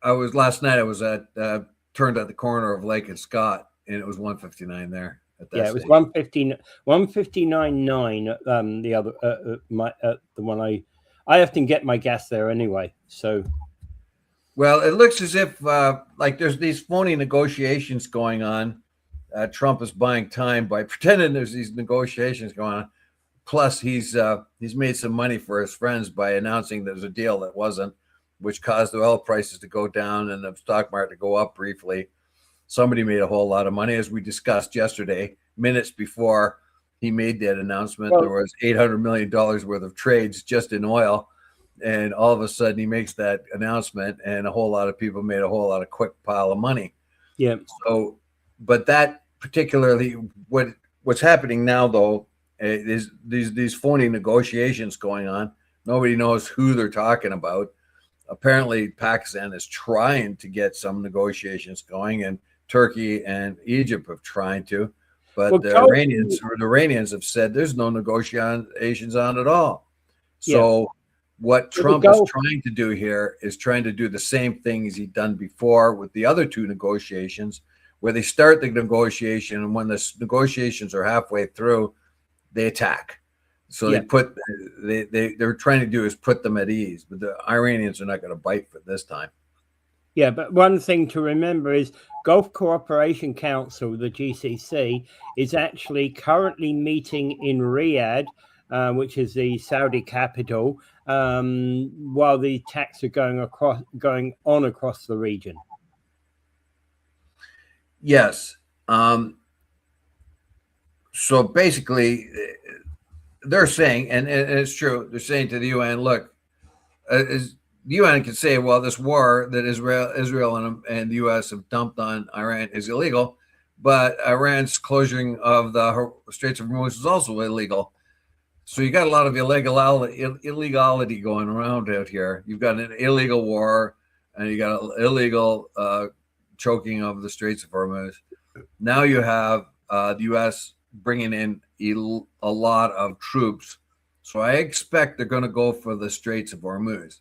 was last night. I was turned at the corner of Lake and Scott, and it was $1.59 there. It was $1.59.9. The other, the one I often get my gas there anyway. So, well, it looks as if like there's these phony negotiations going on. Trump is buying time by pretending there's these negotiations going on. Plus, he's made some money for his friends by announcing there's a deal that wasn't, which caused the oil prices to go down and the stock market to go up briefly. Somebody made a whole lot of money, as we discussed yesterday. Minutes before he made that announcement, there was $800 million worth of trades just in oil. And all of a sudden he makes that announcement, and a whole lot of people made a whole lot of quick pile of money. Yeah. So, but that particularly, what's happening now though is these phony negotiations going on. Nobody knows who they're talking about. Apparently Pakistan is trying to get some negotiations going, and Turkey and Egypt have tried to, but the Iranians have said there's no negotiations on at all. So what Trump is trying to do here is trying to do the same thing as he'd done before with the other two negotiations, where they start the negotiation, and when the negotiations are halfway through, they attack. So they're trying to do is put them at ease, but the Iranians are not going to bite for this time. Yeah, but one thing to remember is Gulf Cooperation Council, the GCC, is actually currently meeting in Riyadh, which is the Saudi capital, while the attacks are going on across the region. Yes. So basically, they're saying, and it's true, they're saying to the UN, look, the UN can say, well, this war that Israel and the U.S. have dumped on Iran is illegal, but Iran's closing of the Straits of Hormuz is also illegal. So you got a lot of illegality going around out here. You've got an illegal war, and you got an illegal choking of the Straits of Hormuz. Now you have the U.S. bringing in a lot of troops. So I expect they're going to go for the Straits of Hormuz.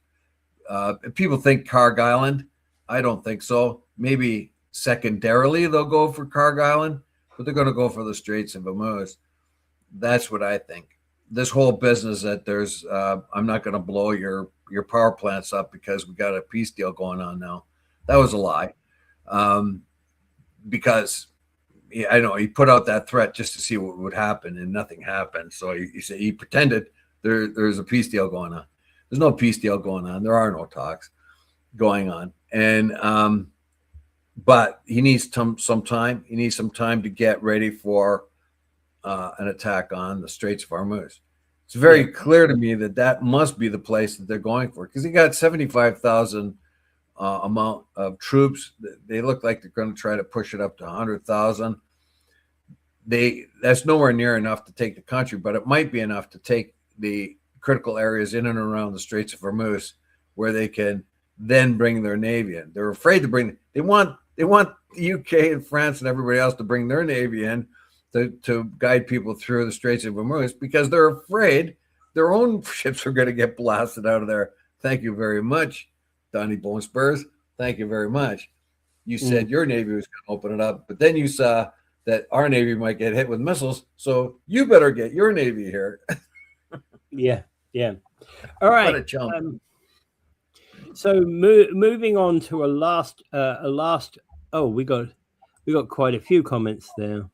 People think Karg Island. I don't think so. Maybe secondarily they'll go for Karg Island, but they're going to go for the Straits of Hormuz. That's what I think. This whole business that there's, I'm not going to blow your power plants up because we got a peace deal going on now. That was a lie. Because I know he put out that threat just to see what would happen, and nothing happened. So he pretended there's a peace deal going on. There's no peace deal going on. There are no talks going on, and but he needs some time. He needs some time to get ready for an attack on the Straits of Hormuz. It's very clear to me that that must be the place that they're going for, because he got 75,000 amount of troops. They look like they're going to try to push it up to 100,000. That's nowhere near enough to take the country, but it might be enough to take the critical areas in and around the Straits of Hormuz, where they can then bring their navy in. They're afraid to bring. They want the UK and France and everybody else to bring their navy in to guide people through the Straits of Hormuz, because they're afraid their own ships are going to get blasted out of there. Thank you very much, Donnie Bone Spurs. Thank you very much. You said your navy was going to open it up, but then you saw that our navy might get hit with missiles, so you better get your navy here. Yeah. All right. What a chump. So moving on to a last. Oh, we got quite a few comments there.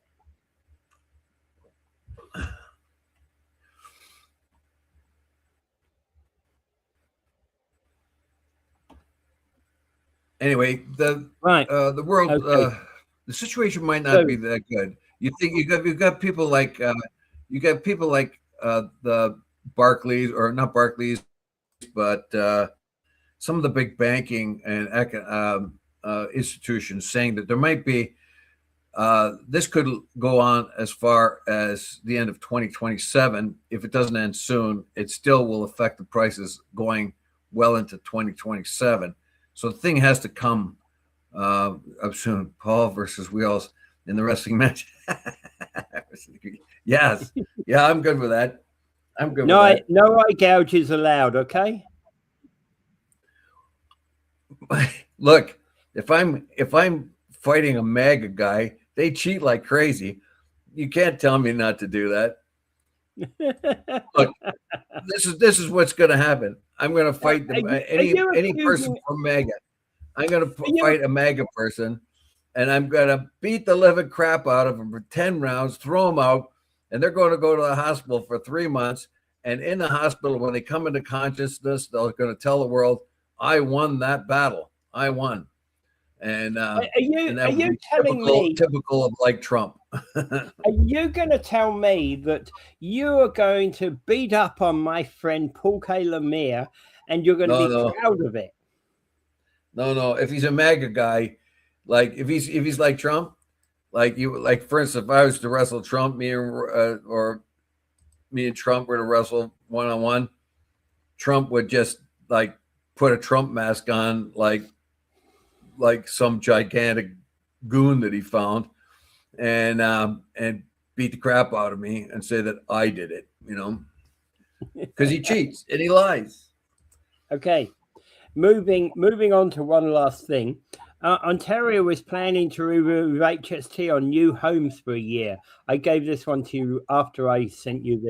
Anyway, the world, the situation might not be that good. You think you've got people like the Barclays, or not Barclays, but some of the big banking and institutions saying that there might be this could go on as far as the end of 2027. If it doesn't end soon, it still will affect the prices going well into 2027. So the thing has to come up soon. Paul versus Wheels in the wrestling match. Yes. Yeah, I'm good with that. I'm good with that. No eye gouges allowed, okay? Look, if I'm fighting a MAGA guy, they cheat like crazy. You can't tell me not to do that. Look, this is what's going to happen. I'm going to fight any person from MAGA. I'm going to fight a MAGA person, and I'm going to beat the living crap out of them for 10 rounds, throw them out, and they're going to go to the hospital for 3 months. And in the hospital, when they come into consciousness, they're going to tell the world, "I won that battle. I won." And are you telling me typical of like Trump? Are you going to tell me that you are going to beat up on my friend Paul K. Lemire, and you're going to be proud of it? No. If he's a MAGA guy, like if he's like Trump, like for instance, if I was to wrestle Trump, me and Trump were to wrestle one-on-one, Trump would just like put a Trump mask on, like some gigantic goon that he found, and beat the crap out of me and say that I did it, because he cheats and he lies. Okay, moving on to one last thing. Ontario is planning to remove HST on new homes for a year. I gave this one to you after I sent you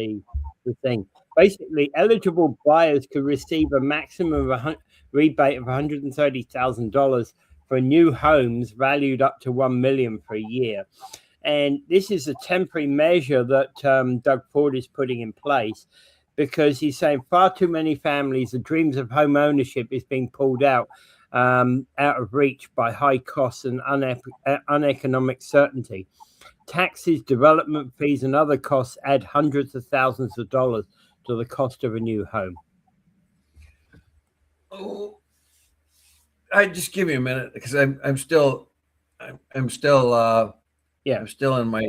the thing. Basically, eligible buyers could receive a maximum rebate of $130,000 for new homes valued up to $1 million for a year. And this is a temporary measure that Doug Ford is putting in place, because he's saying far too many families, the dreams of home ownership is being pulled out of reach by high costs and uneconomic certainty. Taxes, development fees, and other costs add hundreds of thousands of dollars to the cost of a new home. Oh, I just give me a minute, because I'm still in my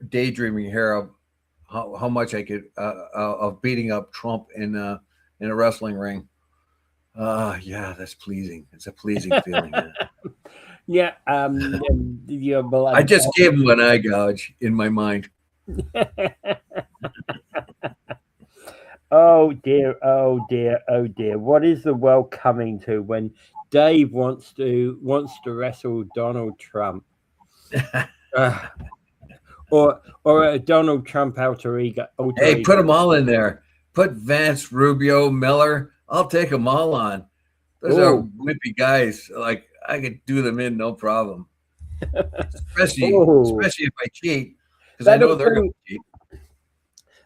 daydreaming here of how much I could of beating up Trump in a wrestling ring. Yeah, that's pleasing. It's a pleasing feeling. Yeah. I just gave him an eye gouge in my mind. Oh dear. What is the world coming to when Dave wants to wrestle Donald Trump? Or a Donald Trump alter ego. Hey, put them all in there. Put Vance, Rubio, Miller. I'll take them all on. Those are wimpy guys. Like, I could do them in no problem. Especially if I cheat, because I know they're going to cheat.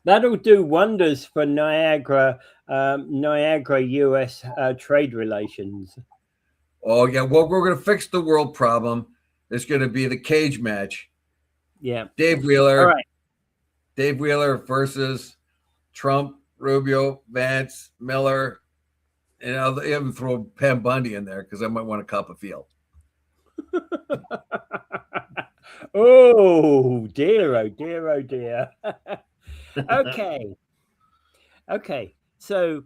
That'll do wonders for Niagara, U.S. Trade relations. Oh yeah, well, we're going to fix the world problem. It's going to be the cage match. Yeah. Dave Wheeler. All right. Dave Wheeler versus Trump, Rubio, Vance, Miller, and I'll even throw Pam Bundy in there because I might want a cup of feel. Oh dear, oh dear, oh dear. Okay. Okay. So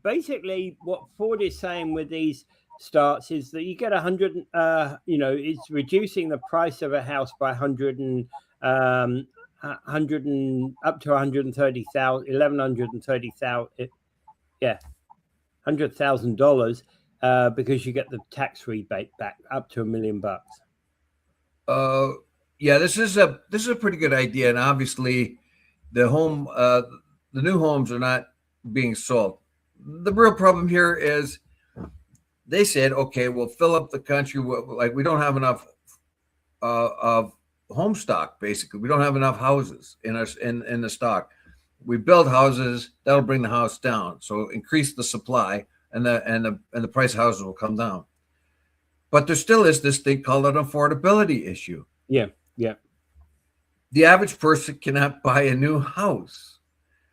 basically what Ford is saying with these starts is that you get 100, it's reducing the price of a house by 100 and 100 and up to 130,000, 1,130,000, yeah, $100,000 because you get the tax rebate back up to $1 million. Yeah, this is a pretty good idea, and obviously, the new homes are not being sold. The real problem here is they said, okay, we'll fill up the country. Like we don't have enough of home stock. Basically, we don't have enough houses in the stock. We build houses, that'll bring the house down. So increase the supply, and the price of houses will come down. But there still is this thing called an affordability issue. Yeah, yeah. The average person cannot buy a new house.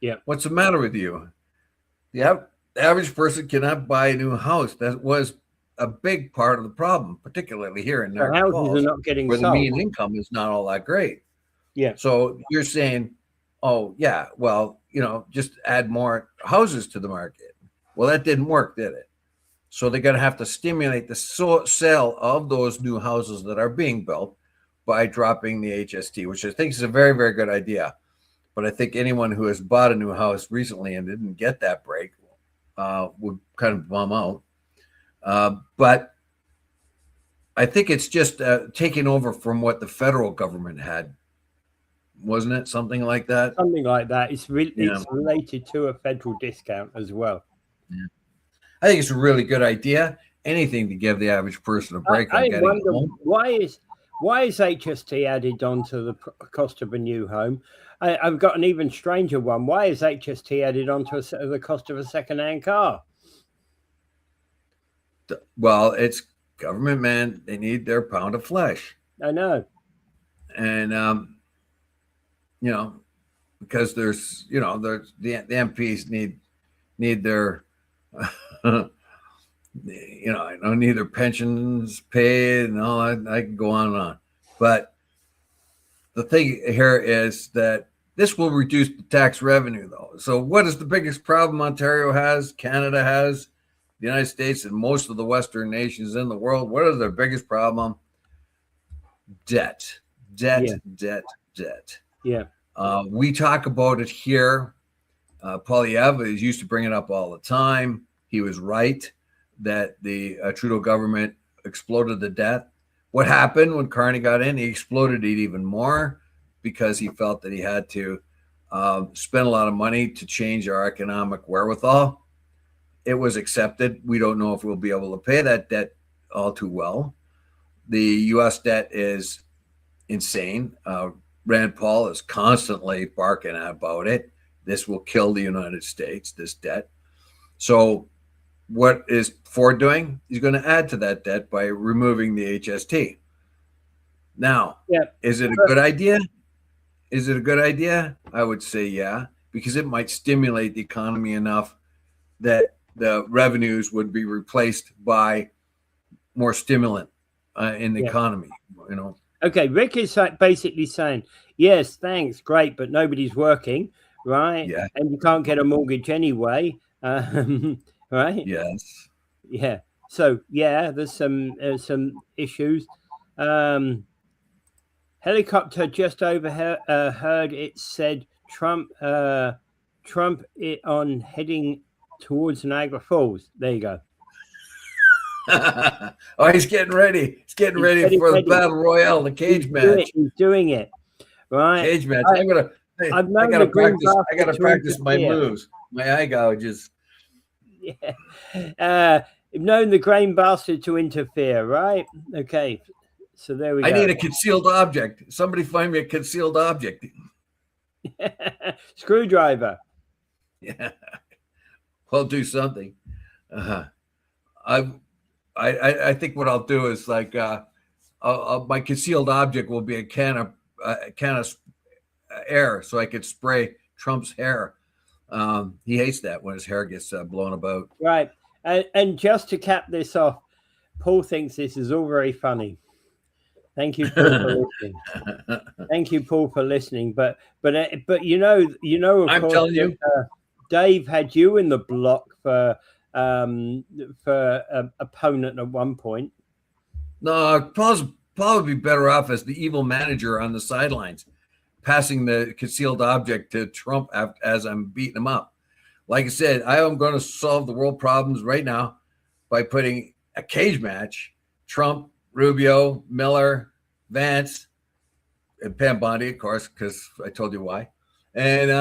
Yeah. What's the matter with you? The average person cannot buy a new house. That was a big part of the problem, particularly here in Niagara Falls, houses are not getting where sold. the mean income is not all that great. Yeah. So you're saying, oh yeah, well, just add more houses to the market. Well, that didn't work, did it? So they're going to have to stimulate the sale of those new houses that are being built by dropping the HST, which I think is a very, very good idea. But I think anyone who has bought a new house recently and didn't get that break would kind of bum out. But I think it's just taking over from what the federal government had, wasn't it? Something like that? Something like that. It's related to a federal discount as well. Yeah. I think it's a really good idea. Anything to give the average person a break on getting a home. Why is HST added onto the cost of a new home? I've got an even stranger one. Why is HST added onto the cost of a second-hand car? Well, it's government, man. They need their pound of flesh. I know. And because there's the MPs need their need their pensions paid and all that. I can go on and on. But the thing here is that this will reduce the tax revenue, though. So what is the biggest problem Ontario has, Canada has, the United States, and most of the Western nations in the world? What is their biggest problem? Debt. Yeah. Yeah. We talk about it here. Poilievre used to bring it up all the time. He was right that the Trudeau government exploded the debt. What happened when Carney got in? He exploded it even more because he felt that he had to spend a lot of money to change our economic wherewithal. It was accepted. We don't know if we'll be able to pay that debt all too well. The U.S. debt is insane. Rand Paul is constantly barking about it. This will kill the United States, this debt. So what is Ford doing? He's going to add to that debt by removing the HST. Now, Is it a good idea? Is it a good idea? I would say yeah, because it might stimulate the economy enough that the revenues would be replaced by more stimulant in the economy, Okay, Rick is basically saying, yes, thanks, great, but nobody's working, right? Yeah. And you can't get a mortgage anyway, right? Yes. Yeah. So, there's some issues. Helicopter just overheard it said Trump on heading towards Niagara Falls. There you go. Oh, he's getting ready. He's getting ready for the battle royale, the cage match. He's doing it, right? Cage match. I gotta practice. I gotta practice my moves, my eye gouges. Yeah. You've known the grain bastard to interfere, right? Okay. So there we go. I need a concealed object. Somebody find me a concealed object. Screwdriver. Yeah, we'll do something. I think what I'll do is like my concealed object will be a can of air, so I could spray Trump's hair. He hates that when his hair gets blown about. Right. And just to cap this off, Paul thinks this is all very funny. Thank you, Paul, for listening. Thank you, Paul, for listening. But you know, of I'm course, telling you, Dave had you in the block for opponent at one point. No, Paul's probably be better off as the evil manager on the sidelines, passing the concealed object to Trump as I'm beating him up. Like I said, I am going to solve the world problems right now by putting a cage match, Trump, Rubio, Miller, Vance, and Pam Bondi, of course, because I told you why. And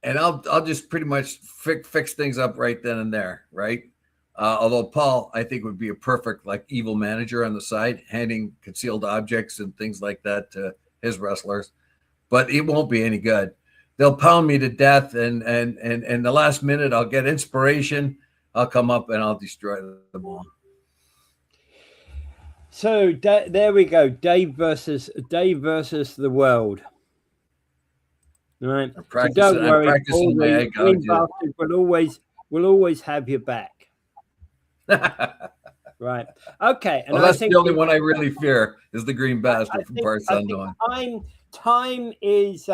I'll just pretty much fix things up right then and there, right? Although Paul, I think, would be a perfect like evil manager on the side, handing concealed objects and things like that to his wrestlers, but it won't be any good. They'll pound me to death, and the last minute I'll get inspiration. I'll come up and I'll destroy them all. So there we go, Dave versus the world. All right. So don't worry, Paul, the green bastard will always have your back. Right. Okay. And well, that's the only one I really fear is the green bastard from Parts Unknown. Time is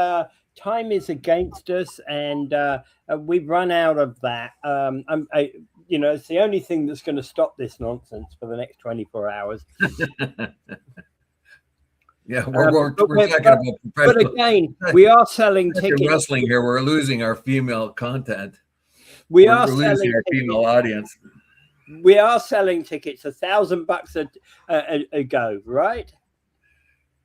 against us, and we've run out of that. It's the only thing that's going to stop this nonsense for the next 24 hours. Yeah, we're talking about professional. But again, we are selling tickets. Wrestling here, we're losing our female content. We're losing our female audience. We are selling tickets $1,000 a go, right?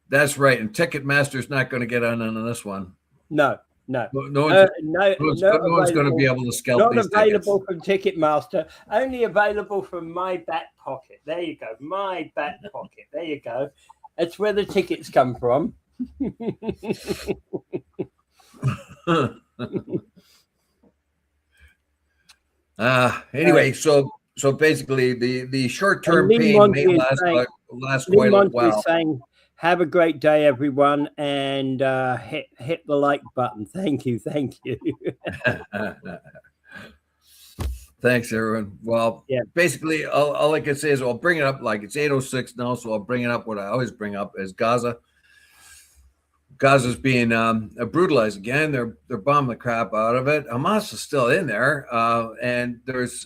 That's right. And Ticketmaster's not going to get on this one. No one's going to be able to scalp not these available tickets. from Ticketmaster, only available from my back pocket. There you go. My back pocket. There you go. That's where the tickets come from. Anyway, so basically the short-term pain may last quite a while. Saying, have a great day, everyone, and hit the like button. Thank you. Thanks, everyone. Well, yeah. Basically, all I can say is I'll bring it up like it's 8:06 now, so I'll bring it up. What I always bring up is Gaza. Gaza's being brutalized again. They're bombing the crap out of it. Hamas is still in there, and there's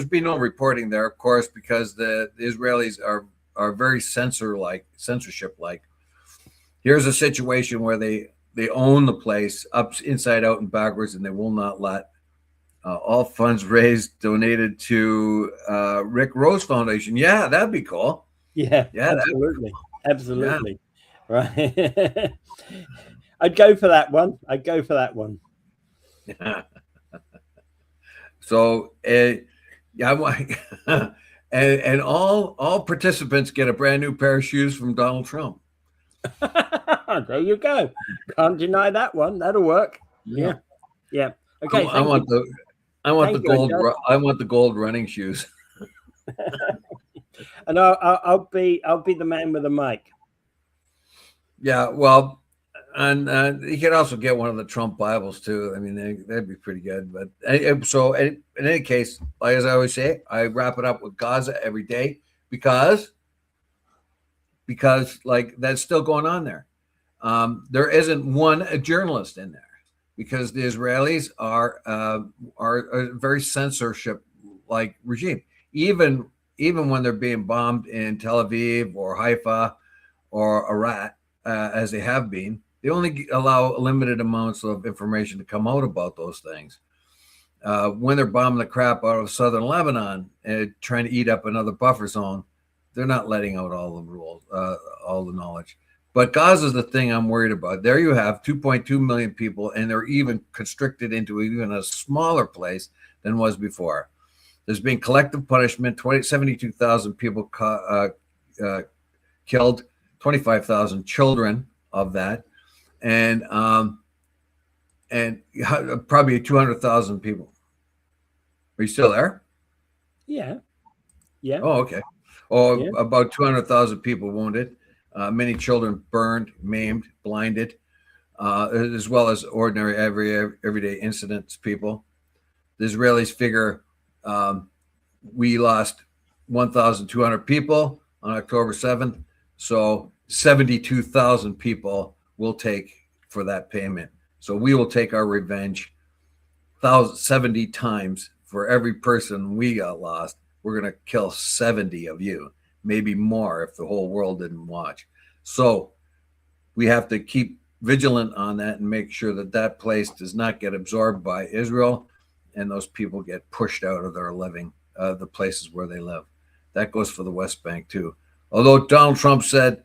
been no reporting there, of course, because the Israelis are very censorship-like. Here's a situation where they own the place inside out and backwards, and they will not let all funds raised donated to Rick Rose Foundation. Yeah, that'd be cool. Yeah, absolutely, cool. Absolutely. Yeah. Right. I'd go for that one. Yeah. So, and all participants get a brand new pair of shoes from Donald Trump. There you go. Can't deny that one. That'll work. Yeah. Okay. I want the gold running shoes. And I'll be the man with the mic. Yeah, well, and you could also get one of the Trump Bibles too. I mean, that'd be pretty good. But so in any case, like as I always say, I wrap it up with Gaza every day because like that's still going on there. There isn't one journalist in there because the Israelis are a very censorship-like regime. Even when they're being bombed in Tel Aviv or Haifa or Arat, as they have been, they only allow limited amounts of information to come out about those things. When they're bombing the crap out of southern Lebanon and trying to eat up another buffer zone, they're not letting out all the rules, all the knowledge. But Gaza is the thing I'm worried about. There you have 2.2 million people, and they're even constricted into even a smaller place than was before. There's been collective punishment, 72,000 people killed, 25,000 children of that. and probably 200,000 people. Are you still there? Yeah. Yeah. Oh, okay. Oh, Yeah. about 200,000 people wounded, many children burned, maimed, blinded, as well as ordinary everyday incidents. People, the Israelis figure we lost 1,200 people on October 7th, so 72,000 people will take for that payment. So we will take our revenge 70 times for every person we got lost. We're going to kill 70 of you, maybe more if the whole world didn't watch. So we have to keep vigilant on that and make sure that that place does not get absorbed by Israel and those people get pushed out of their living, the places where they live. That goes for the West Bank too. Although Donald Trump said,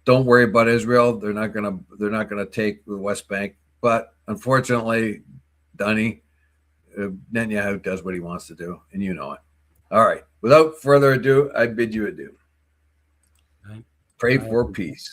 "Don't worry about Israel. They're not gonna take the West Bank." But unfortunately, Dunny, Netanyahu does what he wants to do, and you know it. All right. Without further ado, I bid you adieu. Pray for peace.